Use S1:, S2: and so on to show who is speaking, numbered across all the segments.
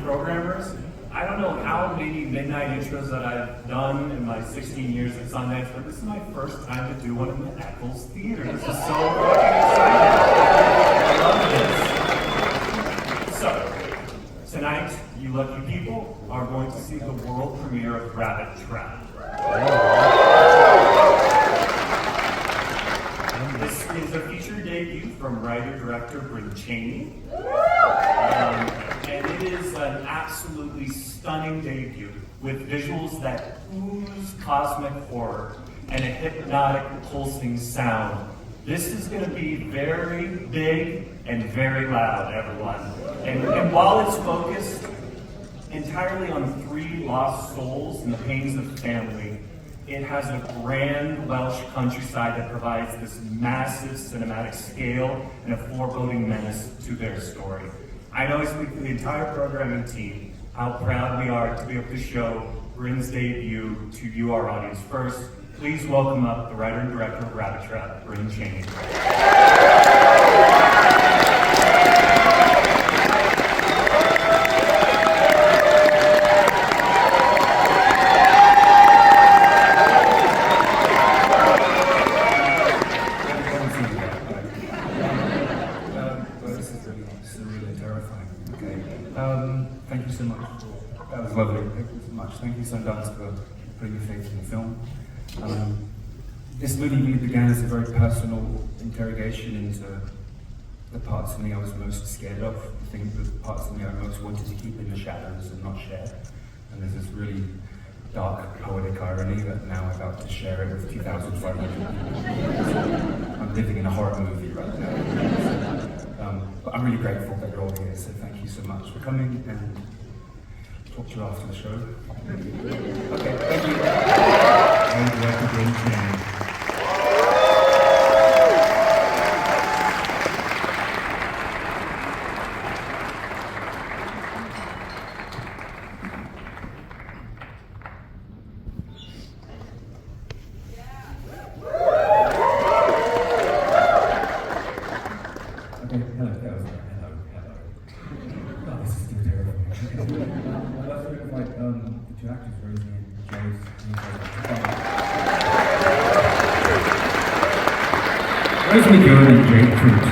S1: programmers. I don't know how many midnight intros that I've done in my 16 years at Sundance, but this is my first time to do one in the Eccles Theater. This is so fucking exciting. I love this. So, tonight, you lucky people are going to see the world premiere of Rabbit Trap. This is a feature debut from writer-director Bryn Chainey. And it is an absolutely stunning debut with visuals that ooze cosmic horror and a hypnotic pulsing sound. This is going to be very big and very loud, everyone. And while it's focused entirely on three lost souls and the pains of family, it has a grand Welsh countryside that provides this massive cinematic scale and a foreboding menace to their story. I know I speak for the entire programming team how proud we are to be able to show Bryn's debut to you, our audience. First, please welcome up the writer and director of Rabbit Trap, Bryn Chainey.
S2: Thank you so much. That was lovely. Thank you so much. Thank you, Sundance, for putting your faith in the film. This movie really began as a very personal interrogation into the parts of me I was most scared of, the parts of me I most wanted to keep in the shadows and not share. And there's this really dark, poetic irony that now I'm about to share it with 2,500 people. I'm living in a horror movie right now. But I'm really grateful that you're all here, so thank you so much for coming, and talk to you after the show. Okay, thank you. Two actors, Rosie and James. Rosie McGowan and Jade Fruit.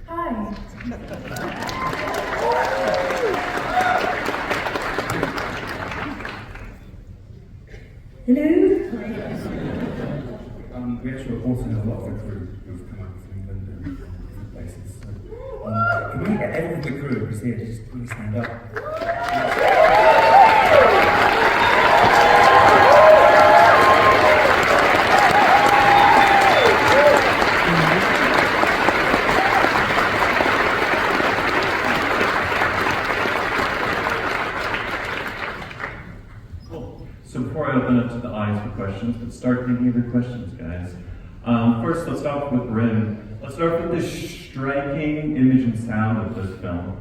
S3: Hi. Hello?
S2: We actually brought in a lot of the crew who've come up from England and different places. So, can we get everyone in the crew who's here to just please stand up?
S4: So before I open up to the eyes for questions, let's start thinking of your questions, guys. First, let's start with Bryn. Let's start with the striking image and sound of this film.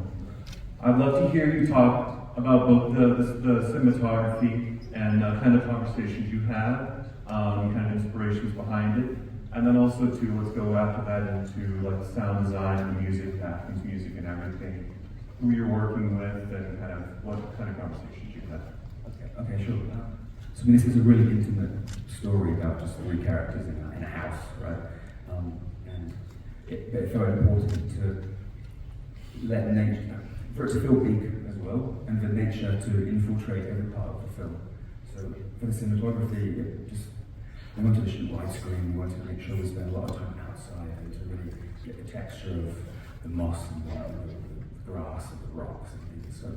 S4: I'd love to hear you talk about both the cinematography and kind of conversations you had, kind of inspirations behind it, and then also too, let's go after that into like the sound design, the music, Daphne's music, and everything. Who you're working with, and kind of what kind of conversations you had.
S2: Okay, sure. So this is a really intimate story about just three characters in a house, right? And it felt important to let nature, for it to feel big as well, and for nature to infiltrate every part of the film. So for the cinematography, we wanted to shoot widescreen, we wanted to make sure we spent a lot of time outside and to really get the texture of the moss and the grass and the rocks and things. So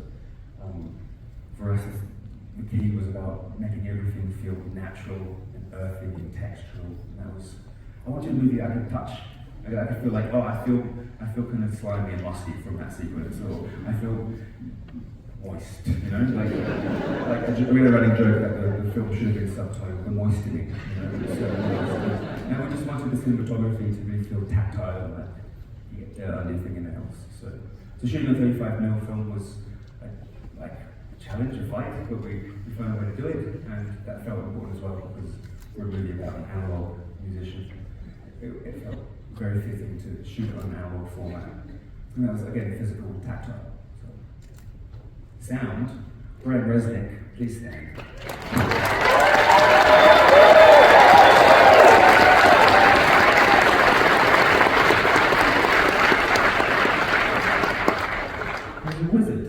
S2: for us, the key was about making everything feel natural and earthy and textural. And I wanted a movie I could touch. I could feel like, oh, I feel kind of slimy and mossy from that sequence, or I feel moist, you know? Like a really running joke that the film should have been subtitled, The Moistening, you know? And we just wanted the cinematography to really feel tactile and like anything in the house. So shooting a 35mm film was, I challenge, a fight, but we found a way to do it, and that felt important as well because we're really about an analog musician. It felt very fitting to shoot on an analog format. And that was, again, physical, tactile. So, sound, Bryn Resnick, please stand. He's a wizard.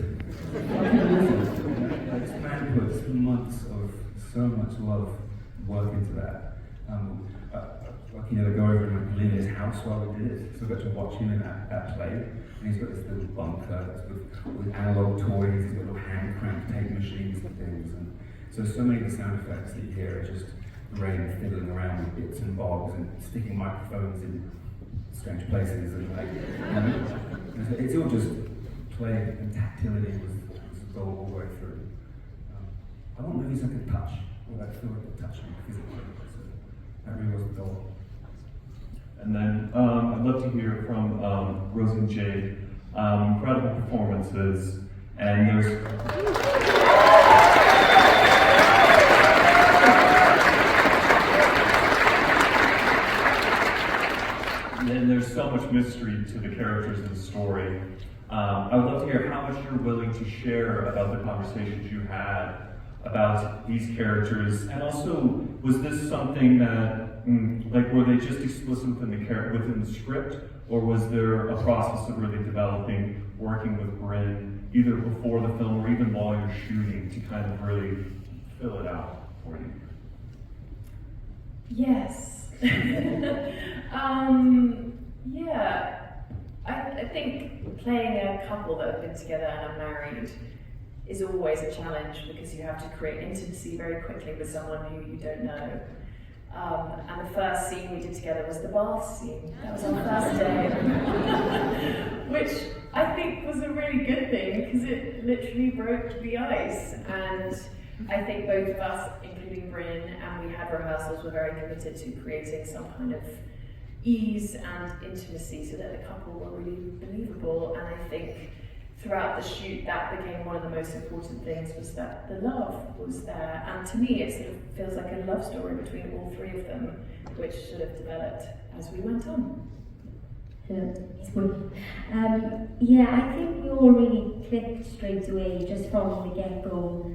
S2: This man puts months of so much love and work into that. To go over and live in his house while we did it, so I got to watch him in that play. And he's got this little bunker with analog toys, he's got little hand crank tape machines and things. And so many of the sound effects that you hear are just Bryn fiddling around with bits and bobs and sticking microphones in strange places. And it's all just play, and tactility was the goal all the way through. I want movies I can touch, or that feel like they touch me physically. So that really was the goal.
S4: And then I'd love to hear from Rose and Jade. Incredible performances, and there's so much mystery to the characters in the story. I would love to hear how much you're willing to share about the conversations you had about these characters, and also, was this something that were they just explicit within the script, or was there a process of really developing, working with Bryn, either before the film or even while you're shooting, to kind of really fill it out for you?
S3: Yes. I think playing a couple that have been together and are married is always a challenge because you have to create intimacy very quickly with someone who you don't know. And the first scene we did together was the bath scene. That was our first day. Which I think was a really good thing because it literally broke the ice. And I think both of us, including Bryn, and we had rehearsals, were very committed to creating some kind of ease and intimacy so that the couple were really believable. And I think throughout the shoot, that became one of the most important things, was that the love was there. And to me, it sort of feels like a love story between all three of them, which sort of developed as we went on.
S5: I think we all really clicked straight away, just from the get-go.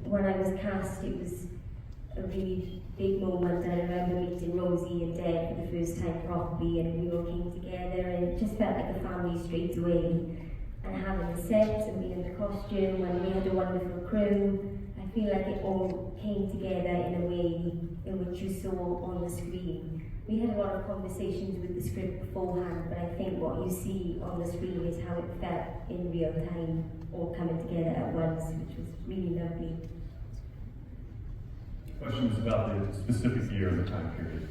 S5: When I was cast, it was a really big moment. I remember meeting Rosie and Deb for the first time properly, and we all came together, and it just felt like a family straight away. And having the set and being in the costume, and we had a wonderful crew, I feel like it all came together in a way in which you saw on the screen. We had a lot of conversations with the script beforehand, but I think what you see on the screen is how it felt in real time, all coming together at once, which was really lovely.
S4: The question was about the specific year and the time period.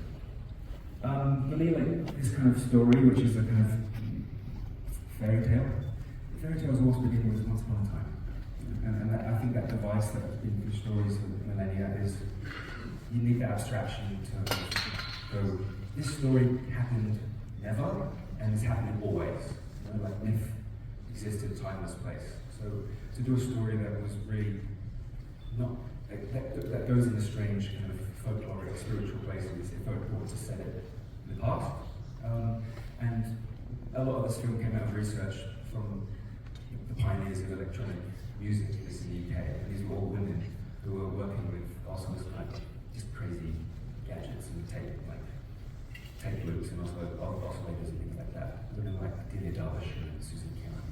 S2: For me, this kind of story, which is a kind of fairy tale. Fairy tales always begin with once upon a time. And I think that device that has been through stories for millennia is, you need the abstraction to go, this story happened never, and it's happening always. Like myth existed, timeless place. So to do a story that was really not, that goes in a strange kind of folkloric, spiritual place, it's very important to set it in the past. And a lot of this film came out of research from the pioneers of electronic music in the UK. And these were all women who were working with all sorts of just crazy gadgets and tape loops and oscillators and things like that. Women like Delia Derbyshire and Susan Cameron,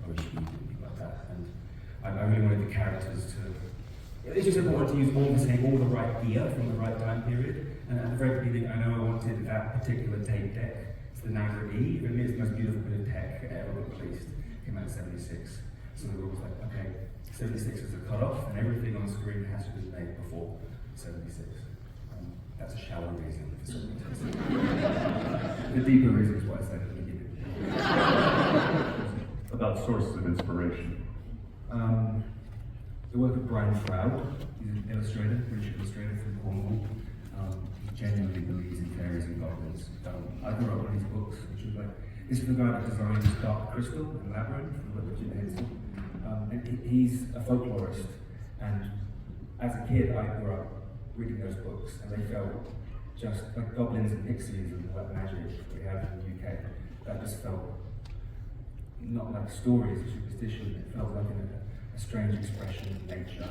S2: or Speed and things like that. And I really wanted the characters to. It's just important to use all the right gear from the right time period. And at the very beginning, I know I wanted that particular tape deck. It's the Niagara E. For me, it's the most beautiful bit of tech ever released. Came out in '76. So we were always like, okay, 76 is a cutoff, and everything on screen has to be made before 76. That's a shallow reason for some The deeper reason is what I said at the beginning.
S4: About sources of inspiration.
S2: The work of Brian Froud, he's an illustrator, British illustrator from Cornwall. He genuinely believes in fairies and goblins. I grew up with his books, which was like, this is the guy that designed Dark Crystal and Labyrinth, from Richard Henson. And he's a folklorist, and as a kid I grew up reading those books, and they felt just like goblins and pixies and like magic we have in the UK. That just felt not like stories of superstition, it felt like a strange expression of nature.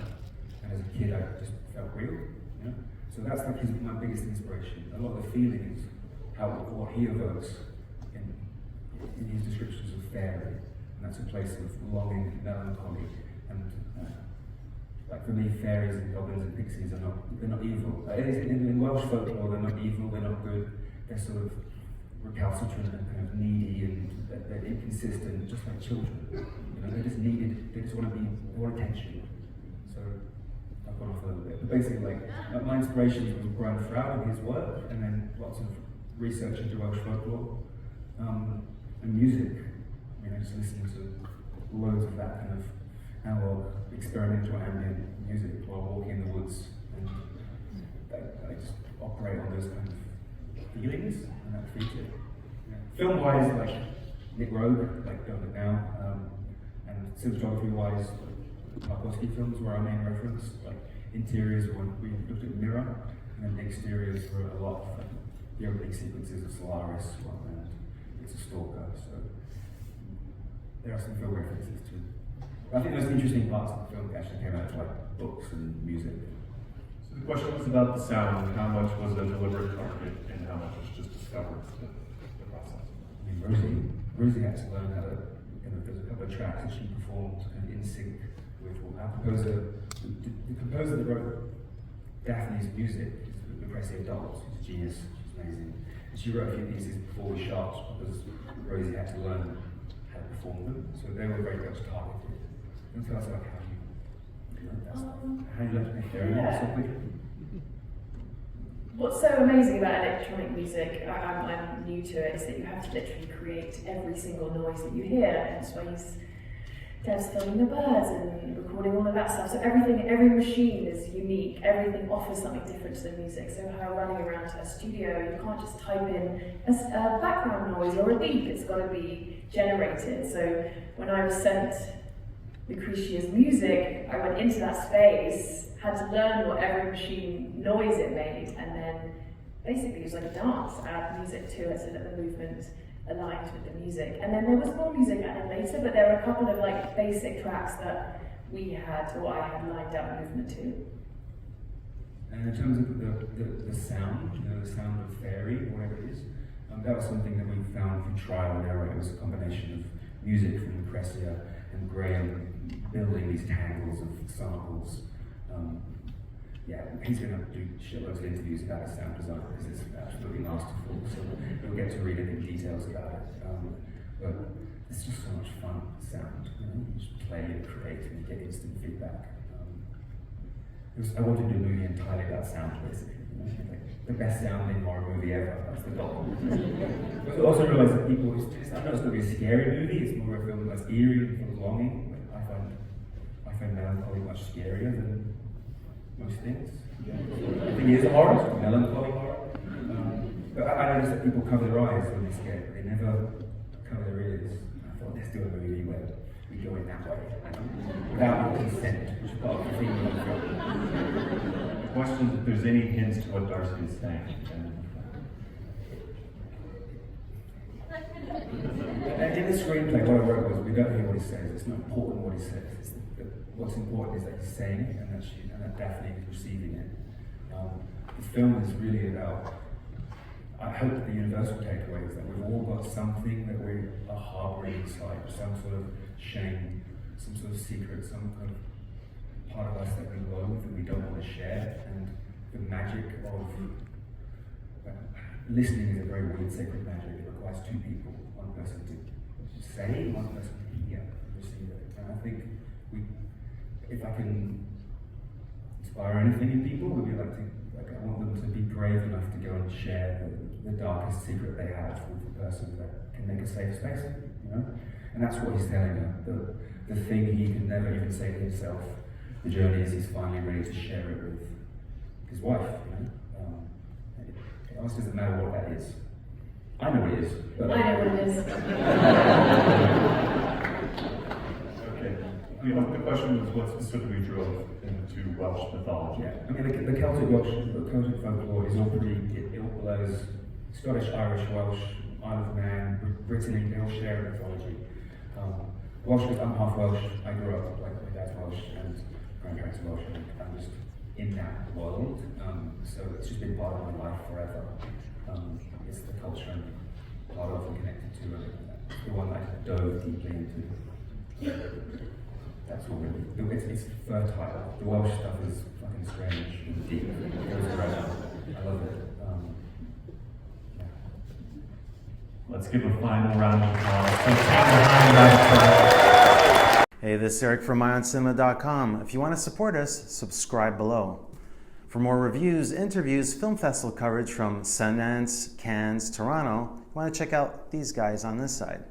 S2: And as a kid I just felt real, you know? So that's like my biggest inspiration. A lot of the feelings, what he evokes in his descriptions of fairy, and that's a place of longing, melancholy, and like for me, fairies and goblins and pixies they're not evil. In Welsh folklore, they're not evil, they're not good. They're sort of recalcitrant and kind of needy, and they're inconsistent, just like children. You know, they just want attention. So I've gone off a little bit, but basically, like my inspiration was Brian Froud and his work, and then lots of research into Welsh folklore and music. I mean, I just listened to loads of that kind of analog, experimental ambient music while walking in the woods, and I just operate on those kind of feelings, and that feeds it. Yeah. Film-wise, like Nick Rogue, like Don't Look Now, and cinematography-wise, Tarkovsky films were our main reference. Like interiors, when we looked at Mirror, and then exteriors were a lot of like, the opening sequences of Solaris, and It's a Stalker. So there are some film references too. I think the most interesting parts of the film actually came out of like books and music.
S4: So the question was about the sound, how much was a deliberate target and how much was just discovered through the process?
S2: I mean, Rosie had to learn how to, there's a couple of tracks that she performed kind of in sync with our composer. The composer that wrote Daphne's music is Lucrecia Dalt, she's a genius, she's amazing. And she wrote a few pieces before we shot because Rosie had to learn how to perform them, so they were very much targeted. And tell us about how you learned that stuff. How you learned to make their own so quickly.
S3: What's so amazing about electronic music, I'm new to it, is that you have to literally create every single noise that you hear. Hence why Dev's filming the birds and recording all of that stuff. So every machine is unique. Everything offers something different to the music. So how running around to a studio, you can't just type in a background noise or a beep. It's got to be generated. So when I was sent Lucretia's music, I went into that space, had to learn what every machine noise it made, and then basically it was like a dance, add music to it so that the movement aligned with the music. And then there was more music added later, but there were a couple of like basic tracks that we had, or I had lined out movement to.
S2: And in terms of the sound, the sound of fairy, whatever it is, that was something that we found through trial and error. It was a combination of music from Lucrecia and Graham building these tangles of samples. He's going to do shitloads of interviews about his sound design because it's absolutely masterful, so we'll get to read any details about it. But it's just so much fun sound, you just play and create and you get instant feedback. I wanted to do a movie entirely about sound, basically. Like the best sounding horror movie ever. That's the goal. But I also realised that people, I know it's not going to be a scary movie, it's more a film that's eerie and full of longing. I find melancholy much scarier than most things. I think it is a horror, it's a melancholy horror. But I noticed that people cover their eyes when they're scared, but they never cover their ears. I thought, let's do a movie where we go in that way, without your consent, which is part of the theme of the film.
S4: The question is if there's any hints to what Darcy is saying.
S2: And in the screenplay, what I wrote was, we don't hear what he says. It's not important what he says. What's important is that he's saying it and that Daphne is receiving it. The film is really about, I hope that the universal takeaway is that we've all got something that we are harboring inside, some sort of shame, some sort of secret, some kind of part of us that we loathe and we don't want to share. And the magic of listening is a very weird sacred magic. It requires two people, one person to say, one person to hear and receive it. And I think if I can inspire anything in people, would be I want them to be brave enough to go and share the darkest secret they have with the person that can make a safe space, And that's what he's telling her. The thing he could never even say to himself. The journey is he's finally ready to share it with his wife, It almost doesn't matter what that is. I know what it is. But
S3: I know what it is.
S4: Okay. The question was what specifically drove into Welsh mythology?
S2: Yeah, I mean, the Celtic Welsh, the Celtic folklore is all pretty, it all blows Scottish, Irish, Welsh, Isle of Man, Brittany, they all share mythology. Welsh, I'm half Welsh, I grew up, like, my dad's Welsh and grandparents are Welsh, and I'm just in that world, so it's just been part of my life forever. It's the culture I'm part of and connected to, and it's the one that I dove deeply into. That's all really. It's fertile. The Welsh stuff is fucking strange and deep. It goes around. I love it. Yeah.
S4: Let's give a final round of applause for Chainey Rabbit Trap.
S6: Hey, this is Eric from IONCINEMA.com. If you want to support us, subscribe below. For more reviews, interviews, film festival coverage from Sundance, Cannes, Toronto, you want to check out these guys on this side.